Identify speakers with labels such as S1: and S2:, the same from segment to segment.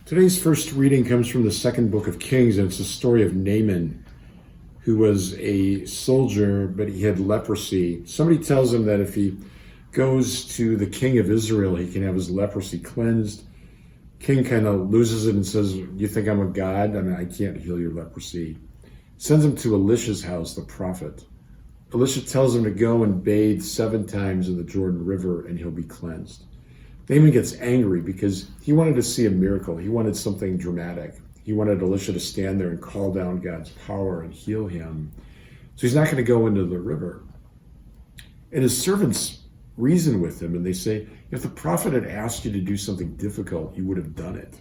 S1: Today's first reading comes from the second book of Kings, and it's the story of Naaman, who was a soldier, but he had leprosy. Somebody tells him that if he goes to the king of Israel, he can have his leprosy cleansed. King kind of loses it and says, "You think I'm a god? I mean, I can't heal your leprosy." Sends him to Elisha's house, the prophet. Elisha tells him to go and bathe 7 times in the Jordan River and he'll be cleansed. Naaman gets angry because he wanted to see a miracle. He wanted something dramatic. He wanted Elisha to stand there and call down God's power and heal him. So he's not going to go into the river. And his servants reason with him and they say, if the prophet had asked you to do something difficult, you would have done it.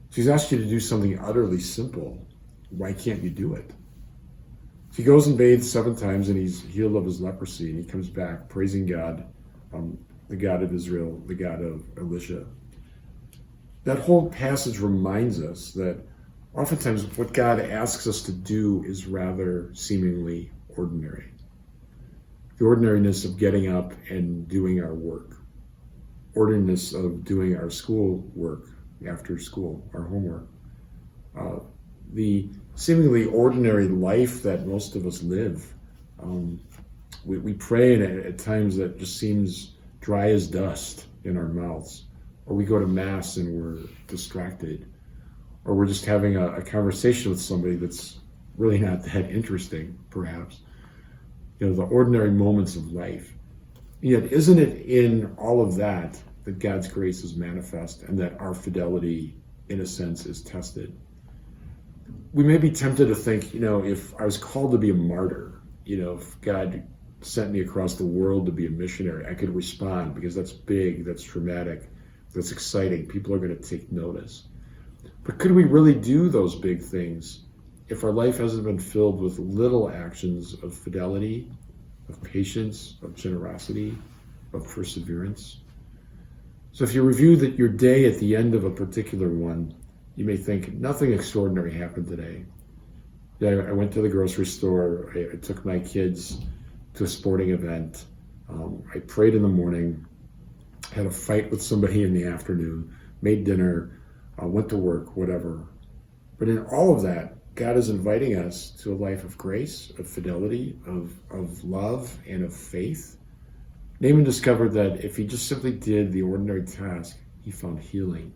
S1: So he's asked you to do something utterly simple. Why can't you do it? So he goes and bathes 7 times and he's healed of his leprosy, and he comes back praising God, the God of Israel, the God of Elisha. That whole passage reminds us that oftentimes what God asks us to do is rather seemingly ordinary. The ordinariness of getting up and doing our work. Ordinariness of doing our school work after school, our homework. The seemingly ordinary life that most of us live. We pray and at times that just seems dry as dust in our mouths. Or we go to mass and we're distracted. Or we're just having a conversation with somebody that's really not that interesting, perhaps. You know, the ordinary moments of life. Yet, isn't it in all of that that God's grace is manifest and that our fidelity, in a sense, is tested? We may be tempted to think, if I was called to be a martyr, if God sent me across the world to be a missionary, I could respond because that's big, that's dramatic, that's exciting. People are going to take notice. But could we really do those big things if our life hasn't been filled with little actions of fidelity, of patience, of generosity, of perseverance? So if you review your day at the end of a particular one, you may think, nothing extraordinary happened today. I went to the grocery store, I took my kids to a sporting event, I prayed in the morning, had a fight with somebody in the afternoon, made dinner, went to work, whatever. But in all of that, God is inviting us to a life of grace, of fidelity, of love, and of faith. Naaman discovered that if he just simply did the ordinary task, he found healing.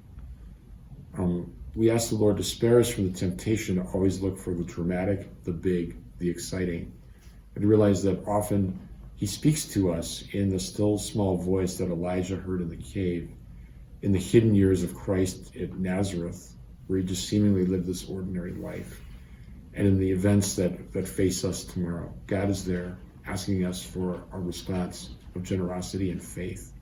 S1: We ask the Lord to spare us from the temptation to always look for the dramatic, the big, the exciting, and to realize that often he speaks to us in the still small voice that Elijah heard in the cave, in the hidden years of Christ at Nazareth, where he just seemingly lived this ordinary life, and in the events that face us tomorrow. God is there asking us for a response of generosity and faith.